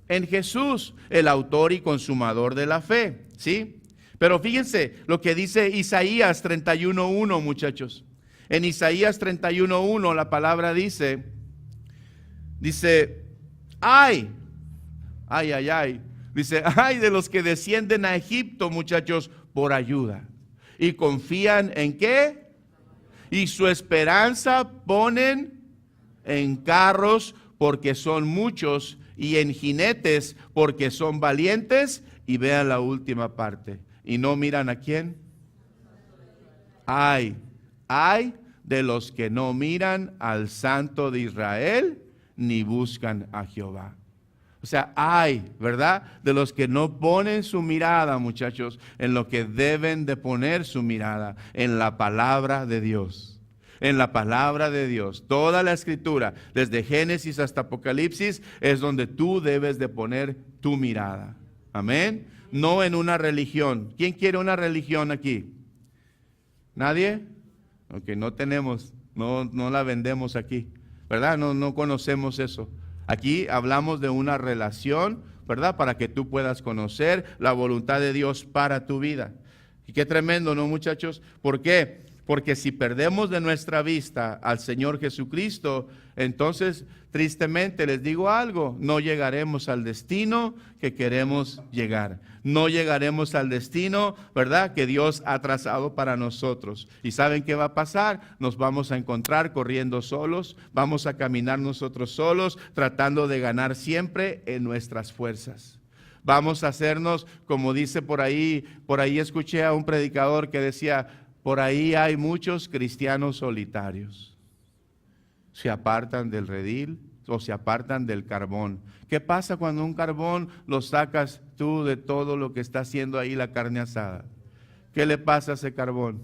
En Jesús, el autor y consumador de la fe, ¿sí? Pero fíjense lo que dice Isaías 31:1, muchachos. En Isaías 31:1 la palabra dice, ay, dice, ay de los que descienden a Egipto, muchachos, por ayuda. ¿Y confían en qué? Y su esperanza ponen en carros porque son muchos y en jinetes porque son valientes. Y vean la última parte. ¿Y no miran a quién? Ay de los que no miran al Santo de Israel ni buscan a Jehová. O sea, ¿verdad? De los que no ponen su mirada, muchachos, en lo que deben de poner su mirada, en la palabra de Dios. En la palabra de Dios. Toda la escritura, desde Génesis hasta Apocalipsis, es donde tú debes de poner tu mirada. Amén. No en una religión. ¿Quién quiere una religión aquí? ¿Nadie? Ok, no tenemos, no la vendemos aquí, ¿verdad? No conocemos eso. Aquí hablamos de una relación, ¿verdad? Para que tú puedas conocer la voluntad de Dios para tu vida. Y qué tremendo, ¿no, muchachos? ¿Por qué? Porque si perdemos de nuestra vista al Señor Jesucristo, entonces, tristemente les digo algo, no llegaremos al destino que queremos llegar. No llegaremos al destino, ¿verdad?, que Dios ha trazado para nosotros. ¿Y saben qué va a pasar? Nos vamos a encontrar corriendo solos, vamos a caminar nosotros solos, tratando de ganar siempre en nuestras fuerzas. Vamos a hacernos, como dice por ahí escuché a un predicador que decía, por ahí hay muchos cristianos solitarios. Se apartan del redil o se apartan del carbón. ¿Qué pasa cuando un carbón lo sacas tú de todo lo que está haciendo ahí la carne asada? ¿Qué le pasa a ese carbón?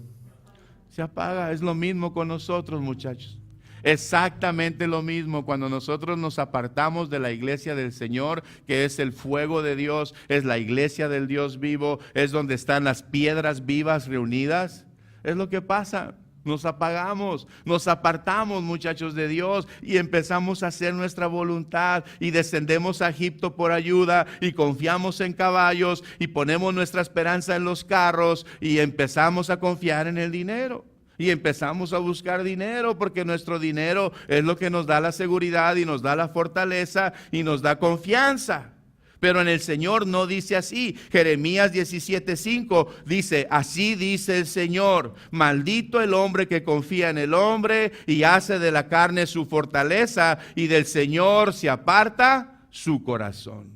Se apaga. Es lo mismo con nosotros, muchachos. Exactamente lo mismo cuando nosotros nos apartamos de la iglesia del Señor, que es el fuego de Dios, es la iglesia del Dios vivo, es donde están las piedras vivas reunidas. Es lo que pasa, nos apagamos, nos apartamos, muchachos, de Dios y empezamos a hacer nuestra voluntad y descendemos a Egipto por ayuda y confiamos en caballos y ponemos nuestra esperanza en los carros y empezamos a confiar en el dinero. Y empezamos a buscar dinero porque nuestro dinero es lo que nos da la seguridad y nos da la fortaleza y nos da confianza. Pero en el Señor no dice así. Jeremías 17:5 dice, así dice el Señor, maldito el hombre que confía en el hombre y hace de la carne su fortaleza y del Señor se aparta su corazón.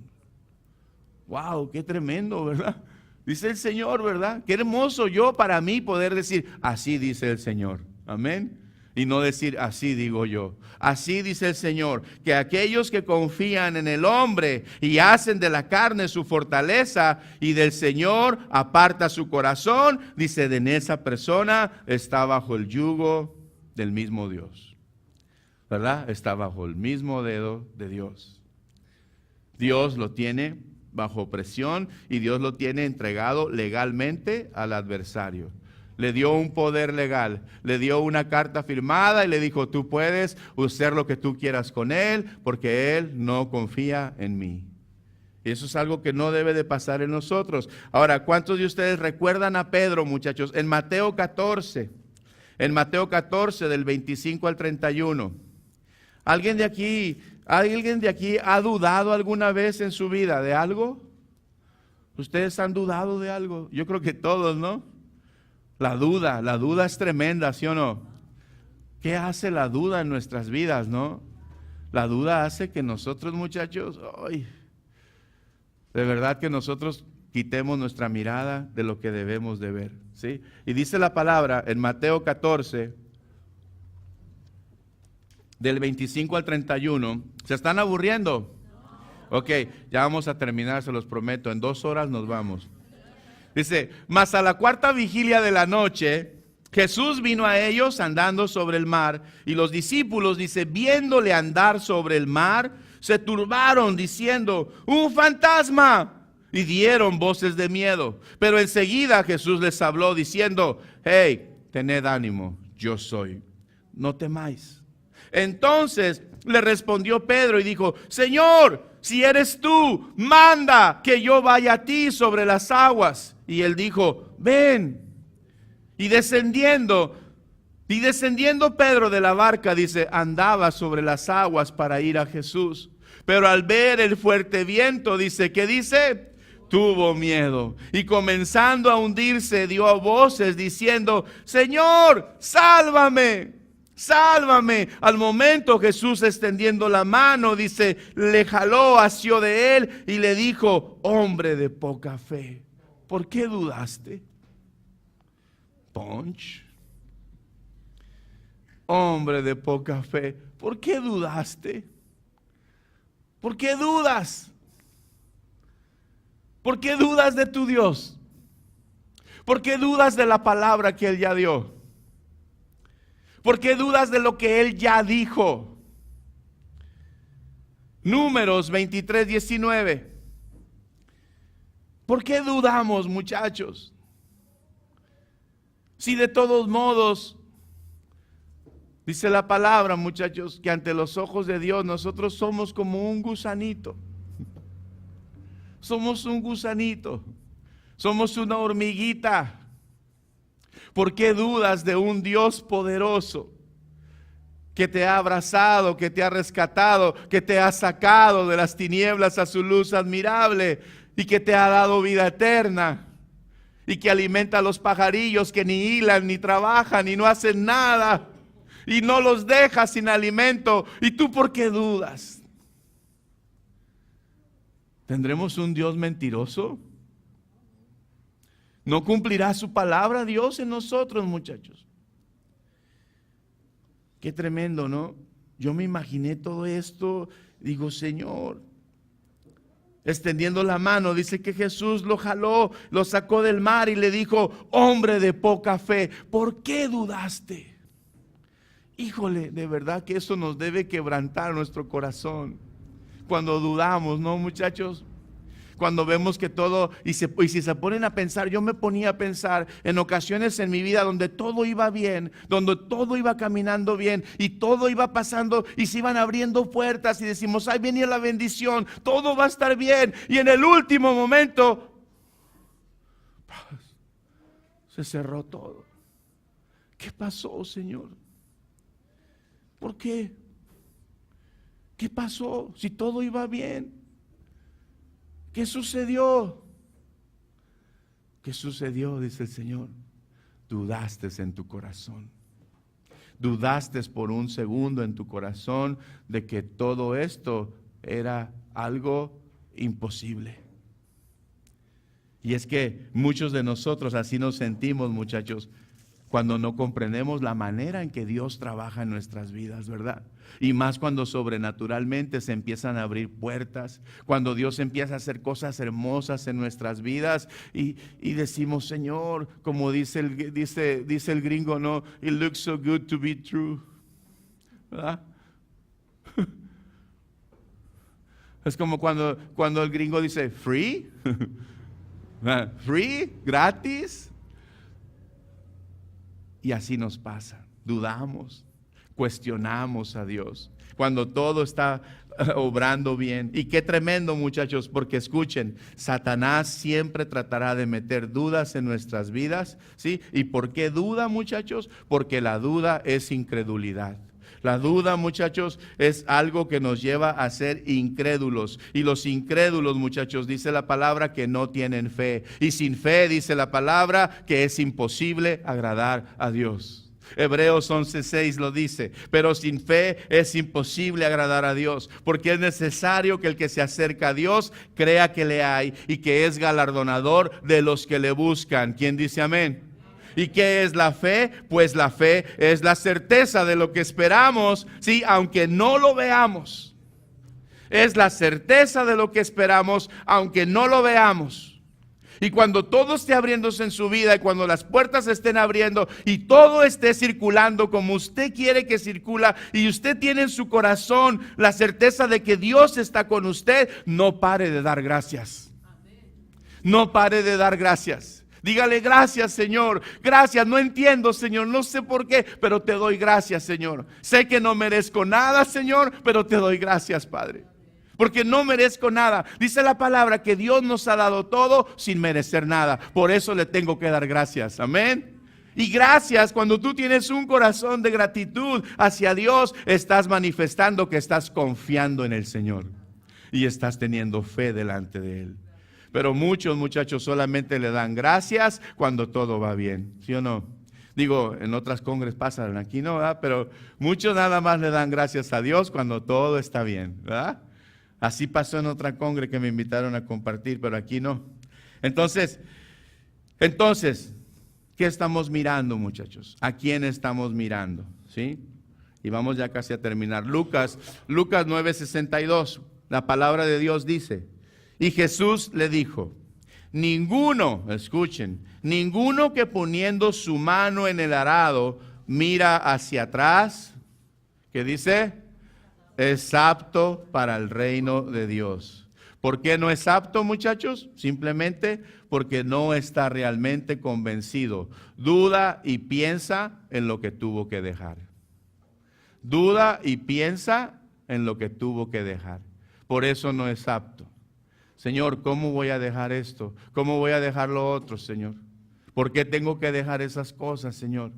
Wow, qué tremendo, ¿verdad? Dice el Señor, ¿verdad? Qué hermoso yo para mí poder decir, así dice el Señor. Amén. Y no decir, así digo yo. Así dice el Señor, que aquellos que confían en el hombre y hacen de la carne su fortaleza y del Señor aparta su corazón, dice, en esa persona está bajo el yugo del mismo Dios. ¿Verdad? Está bajo el mismo dedo de Dios. Dios lo tiene bajo presión y Dios lo tiene entregado legalmente al adversario. Le dio un poder legal, le dio una carta firmada y le dijo, tú puedes hacer lo que tú quieras con él porque él no confía en mí. Y eso es algo que no debe de pasar en nosotros. Ahora, ¿cuántos de ustedes recuerdan a Pedro, muchachos? En Mateo 14 del 25 al 31. ¿Alguien de aquí ha dudado alguna vez en su vida de algo? ¿Ustedes han dudado de algo? Yo creo que todos, ¿no? La duda es tremenda, ¿sí o no? ¿Qué hace la duda en nuestras vidas, no? La duda hace que nosotros, muchachos, de verdad que nosotros quitemos nuestra mirada de lo que debemos de ver, ¿sí? Y dice la palabra en Mateo 14, del 25 al 31. ¿Se están aburriendo? Ok, ya vamos a terminar, se los prometo. En 2 horas nos vamos. Dice, mas a la cuarta vigilia de la noche, Jesús vino a ellos andando sobre el mar. Y los discípulos, dice, viéndole andar sobre el mar, se turbaron diciendo, ¡un fantasma! Y dieron voces de miedo. Pero enseguida Jesús les habló diciendo, hey, tened ánimo, yo soy. No temáis. Entonces le respondió Pedro y dijo, Señor, si eres tú, manda que yo vaya a ti sobre las aguas. Y él dijo, ven. Y descendiendo Pedro de la barca, dice, andaba sobre las aguas para ir a Jesús. Pero al ver el fuerte viento, dice, ¿qué dice? Tuvo miedo y comenzando a hundirse dio voces diciendo, Señor, sálvame. Sálvame. Al momento Jesús extendiendo la mano, dice, le jaló, asió de él y le dijo, hombre de poca fe, ¿por qué dudaste? Punch. Hombre de poca fe, ¿por qué dudaste? ¿Por qué dudas? ¿Por qué dudas de tu Dios? ¿Por qué dudas de la palabra que Él ya dio? ¿Por qué dudas de lo que Él ya dijo? Números 23:19. ¿Por qué dudamos, muchachos? Si de todos modos, dice la palabra, muchachos, que ante los ojos de Dios nosotros somos como un gusanito. Somos un gusanito. Somos una hormiguita. ¿Por qué dudas de un Dios poderoso que te ha abrazado, que te ha rescatado, que te ha sacado de las tinieblas a su luz admirable y que te ha dado vida eterna y que alimenta a los pajarillos que ni hilan, ni trabajan, ni no hacen nada y no los deja sin alimento? ¿Y tú por qué dudas? ¿Tendremos un Dios mentiroso? ¿No cumplirá su palabra Dios en nosotros, muchachos? Qué tremendo, ¿no? Yo me imaginé todo esto, digo, Señor, extendiendo la mano, dice que Jesús lo jaló, lo sacó del mar y le dijo, hombre de poca fe, ¿por qué dudaste? Híjole, de verdad que eso nos debe quebrantar nuestro corazón cuando dudamos, ¿no, muchachos? Cuando vemos que todo, y si se ponen a pensar, yo me ponía a pensar en ocasiones en mi vida donde todo iba bien, donde todo iba caminando bien y todo iba pasando y se iban abriendo puertas y decimos, ahí venía la bendición, todo va a estar bien, y en el último momento se cerró todo. ¿qué pasó, Señor? ¿Por qué? ¿Qué pasó? Si todo iba bien. ¿Qué sucedió? ¿Qué sucedió? Dice el Señor. Dudaste en tu corazón. Dudaste por un segundo en tu corazón de que todo esto era algo imposible. Y es que muchos de nosotros así nos sentimos, muchachos, cuando no comprendemos la manera en que Dios trabaja en nuestras vidas, ¿verdad? Y más cuando sobrenaturalmente se empiezan a abrir puertas, cuando Dios empieza a hacer cosas hermosas en nuestras vidas y decimos, Señor, como dice el gringo, no, it looks so good to be true, ¿verdad? Es como cuando el gringo dice, free, free, gratis. Y así nos pasa, dudamos, cuestionamos a Dios, cuando todo está obrando bien. Y qué tremendo, muchachos, porque escuchen, Satanás siempre tratará de meter dudas en nuestras vidas, ¿sí? ¿Y por qué duda, muchachos? Porque la duda es incredulidad. La duda, muchachos, es algo que nos lleva a ser incrédulos. Y los incrédulos, muchachos, dice la palabra que no tienen fe. Y sin fe, dice la palabra, que es imposible agradar a Dios. Hebreos 11:6 lo dice, pero sin fe es imposible agradar a Dios, porque es necesario que el que se acerca a Dios crea que le hay y que es galardonador de los que le buscan. ¿Quién dice amén? ¿Y qué es la fe? Pues la fe es la certeza de lo que esperamos, sí, aunque no lo veamos. Es la certeza de lo que esperamos, aunque no lo veamos. Y cuando todo esté abriéndose en su vida y cuando las puertas se estén abriendo y todo esté circulando como usted quiere que circula y usted tiene en su corazón la certeza de que Dios está con usted, no pare de dar gracias. No pare de dar gracias. Dígale, gracias, Señor, gracias, no entiendo, Señor, no sé por qué, pero te doy gracias, Señor. Sé que no merezco nada, Señor, pero te doy gracias, Padre, porque no merezco nada. Dice la palabra que Dios nos ha dado todo sin merecer nada, por eso le tengo que dar gracias, amén. Y gracias, cuando tú tienes un corazón de gratitud hacia Dios, estás manifestando que estás confiando en el Señor y estás teniendo fe delante de Él. Pero muchos muchachos solamente le dan gracias cuando todo va bien, ¿sí o no? Digo, en otras congres pasan, aquí no, ¿verdad? Pero muchos nada más le dan gracias a Dios cuando todo está bien, ¿verdad? Así pasó en otra congre que me invitaron a compartir, pero aquí no. Entonces, ¿qué estamos mirando, muchachos? ¿A quién estamos mirando? ¿Sí? Y vamos ya casi a terminar. Lucas 9:62, la palabra de Dios dice, y Jesús le dijo, ninguno, escuchen, ninguno que poniendo su mano en el arado mira hacia atrás, ¿qué dice? Es apto para el reino de Dios. ¿Por qué no es apto, muchachos? Simplemente porque no está realmente convencido. Duda y piensa en lo que tuvo que dejar. Duda y piensa en lo que tuvo que dejar. Por eso no es apto. Señor, ¿cómo voy a dejar esto? ¿Cómo voy a dejar lo otro, Señor? ¿Por qué tengo que dejar esas cosas, Señor?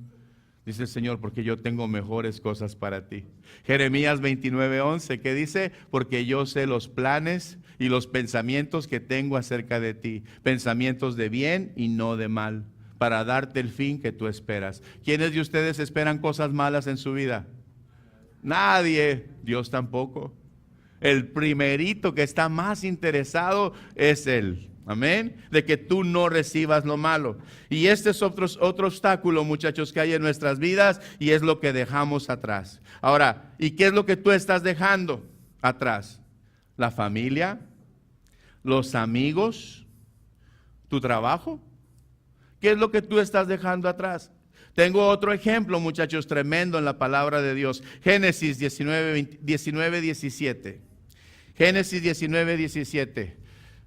Dice el Señor, porque yo tengo mejores cosas para ti. Jeremías 29:11, ¿qué dice? Porque yo sé los planes y los pensamientos que tengo acerca de ti, pensamientos de bien y no de mal, para darte el fin que tú esperas. ¿Quiénes de ustedes esperan cosas malas en su vida? Nadie, Dios tampoco. El primerito que está más interesado es Él. Amén. De que tú no recibas lo malo. Y este es otro obstáculo, muchachos, que hay en nuestras vidas y es lo que dejamos atrás. Ahora, ¿y qué es lo que tú estás dejando atrás? La familia, los amigos, tu trabajo. ¿Qué es lo que tú estás dejando atrás? Tengo otro ejemplo, muchachos, tremendo en la palabra de Dios. Génesis 19:17. Génesis 19:17.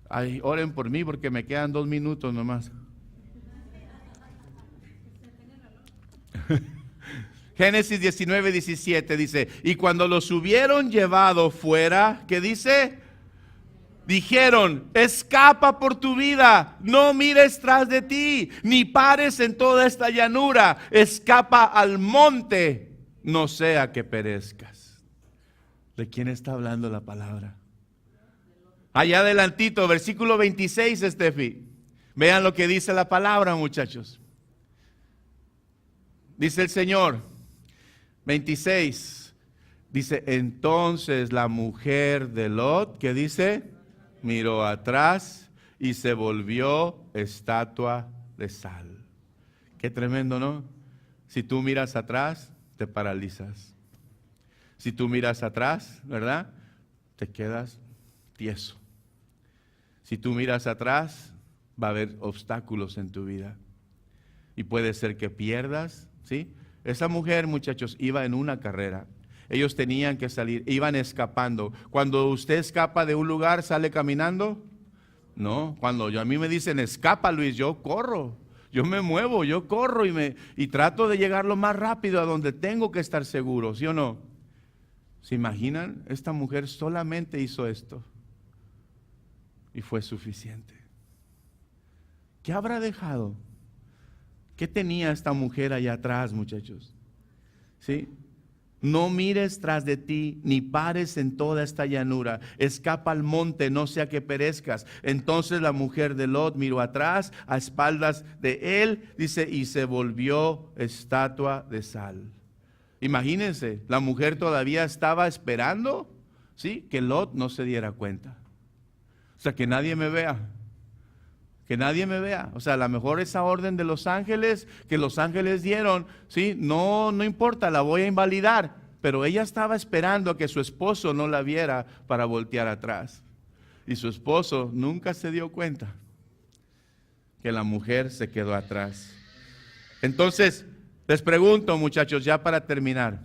Ay, oren por mí porque me quedan 2 minutos nomás. Génesis 19:17 dice, y cuando los hubieron llevado fuera, ¿qué dice? dijeron: escapa por tu vida, no mires tras de ti, ni pares en toda esta llanura, escapa al monte, no sea que perezcas. ¿De quién está hablando la palabra? Allá adelantito, versículo 26, Estefi. Vean lo que dice la palabra, muchachos. Dice el Señor, 26, dice: entonces la mujer de Lot, ¿qué dice? Miró atrás y se volvió estatua de sal. Qué tremendo, ¿no? Si tú miras atrás, te paralizas. Si tú miras atrás, ¿verdad? Te quedas tieso. Si tú miras atrás, va a haber obstáculos en tu vida. Y puede ser que pierdas, ¿sí? Esa mujer, muchachos, iba en una carrera. Ellos tenían que salir, iban escapando. Cuando usted escapa de un lugar, ¿sale caminando? No, cuando a mí me dicen: escapa, Luis, yo corro. Yo me muevo, yo corro y trato de llegar lo más rápido a donde tengo que estar seguro, ¿sí o no? ¿Se imaginan? Esta mujer solamente hizo esto y fue suficiente. ¿Qué habrá dejado? ¿Qué tenía esta mujer allá atrás, muchachos? ¿Sí? No mires tras de ti, ni pares en toda esta llanura. Escapa al monte, no sea que perezcas. Entonces la mujer de Lot miró atrás, a espaldas de él, dice, y se volvió estatua de sal. Imagínense, la mujer todavía estaba esperando, ¿sí?, que Lot no se diera cuenta. O sea, que nadie me vea. Que nadie me vea. O sea, a lo mejor esa orden de los ángeles, que los ángeles dieron, ¿sí?, no importa, la voy a invalidar. Pero ella estaba esperando a que su esposo no la viera para voltear atrás. Y su esposo nunca se dio cuenta que la mujer se quedó atrás. Entonces, les pregunto, muchachos, ya para terminar,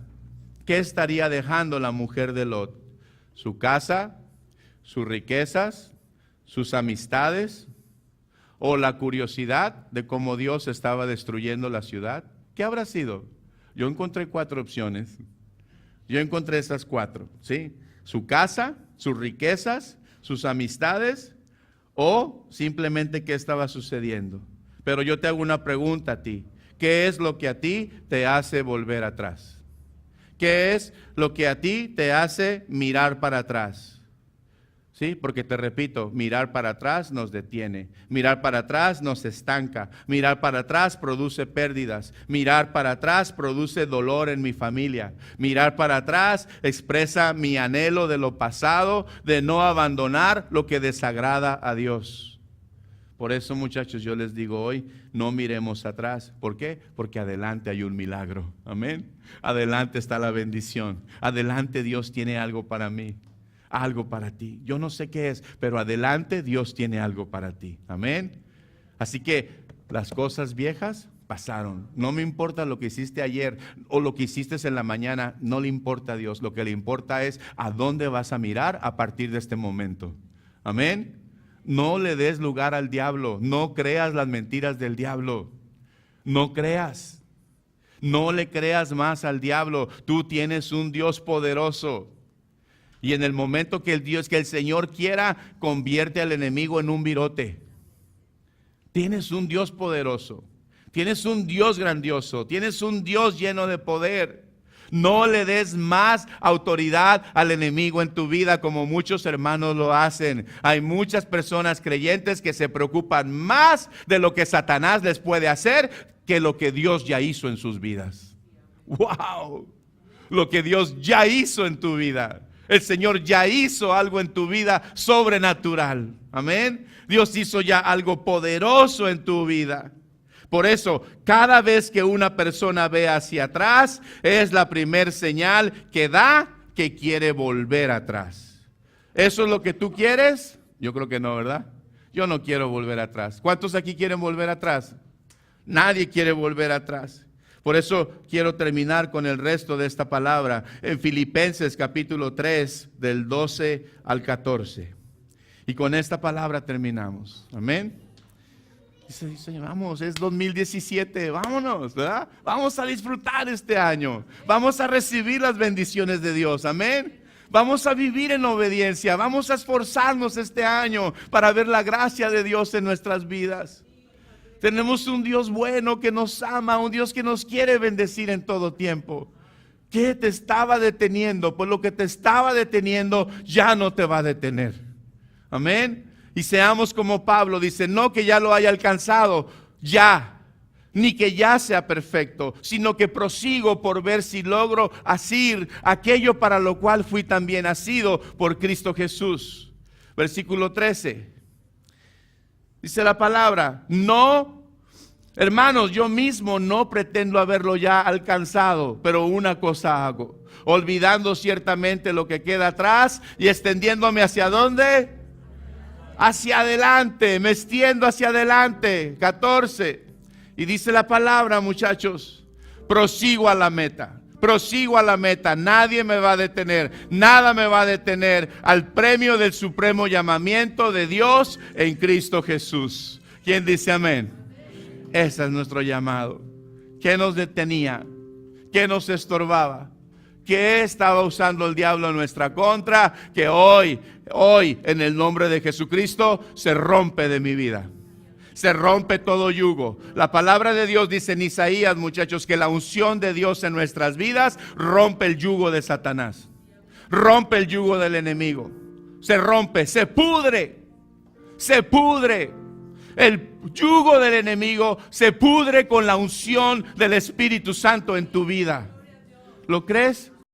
¿qué estaría dejando la mujer de Lot? ¿Su casa, sus riquezas, sus amistades, o la curiosidad de cómo Dios estaba destruyendo la ciudad? ¿Qué habrá sido? Yo encontré 4 opciones. Yo encontré esas 4, ¿sí? Su casa, sus riquezas, sus amistades, o simplemente qué estaba sucediendo. Pero yo te hago una pregunta a ti. ¿Qué es lo que a ti te hace volver atrás? ¿Qué es lo que a ti te hace mirar para atrás? Sí, porque te repito, mirar para atrás nos detiene, mirar para atrás nos estanca, mirar para atrás produce pérdidas, mirar para atrás produce dolor en mi familia, mirar para atrás expresa mi anhelo de lo pasado, de no abandonar lo que desagrada a Dios. Por eso, muchachos, yo les digo hoy, no miremos atrás. ¿Por qué? Porque adelante hay un milagro. Amén. Adelante está la bendición. Adelante Dios tiene algo para mí. Algo para ti. Yo no sé qué es, pero adelante Dios tiene algo para ti. Amén. Así que las cosas viejas pasaron. No me importa lo que hiciste ayer o lo que hiciste en la mañana. No le importa a Dios. Lo que le importa es a dónde vas a mirar a partir de este momento. Amén. No le des lugar al diablo. No creas las mentiras del diablo. No creas. No le creas más al diablo. Tú tienes un Dios poderoso. Y en el momento que el Señor quiera, convierte al enemigo en un virote. Tienes un Dios poderoso. Tienes un Dios grandioso. Tienes un Dios lleno de poder. No le des más autoridad al enemigo en tu vida como muchos hermanos lo hacen. Hay muchas personas creyentes que se preocupan más de lo que Satanás les puede hacer que lo que Dios ya hizo en sus vidas. ¡Wow! Lo que Dios ya hizo en tu vida. El Señor ya hizo algo en tu vida sobrenatural. Amén. Dios hizo ya algo poderoso en tu vida. Por eso, cada vez que una persona ve hacia atrás, es la primer señal que da que quiere volver atrás. ¿Eso es lo que tú quieres? Yo creo que no, ¿verdad? Yo no quiero volver atrás. ¿Cuántos aquí quieren volver atrás? Nadie quiere volver atrás. Por eso quiero terminar con el resto de esta palabra en Filipenses capítulo 3 del 12 al 14. Y con esta palabra terminamos. Amén. Dice, vamos, es 2017, vámonos, ¿verdad? Vamos a disfrutar este año. Vamos a recibir las bendiciones de Dios. Amén. Vamos a vivir en obediencia. Vamos a esforzarnos este año para ver la gracia de Dios en nuestras vidas. Tenemos un Dios bueno que nos ama, un Dios que nos quiere bendecir en todo tiempo. ¿Qué te estaba deteniendo? Pues lo que te estaba deteniendo ya no te va a detener. Amén. Y seamos como Pablo, dice, no que ya lo haya alcanzado, ya, ni que ya sea perfecto, sino que prosigo por ver si logro asir aquello para lo cual fui también asido por Cristo Jesús. Versículo 13. Dice la palabra, no, hermanos, yo mismo no pretendo haberlo ya alcanzado, pero una cosa hago, olvidando ciertamente lo que queda atrás y extendiéndome ¿hacia dónde? Hacia adelante, me extiendo hacia adelante. 14. Y dice la palabra, muchachos, prosigo a la meta. Prosigo a la meta, nadie me va a detener, nada me va a detener al premio del supremo llamamiento de Dios en Cristo Jesús. ¿Quién dice amén? Ese es nuestro llamado. ¿Qué nos detenía? ¿Qué nos estorbaba? ¿Qué estaba usando el diablo en nuestra contra? Que hoy, en el nombre de Jesucristo, se rompe de mi vida. Se rompe todo yugo. La palabra de Dios dice en Isaías, muchachos, que la unción de Dios en nuestras vidas rompe el yugo de Satanás. Rompe el yugo del enemigo. Se rompe, se pudre. Se pudre. El yugo del enemigo se pudre con la unción del Espíritu Santo en tu vida. ¿Lo crees?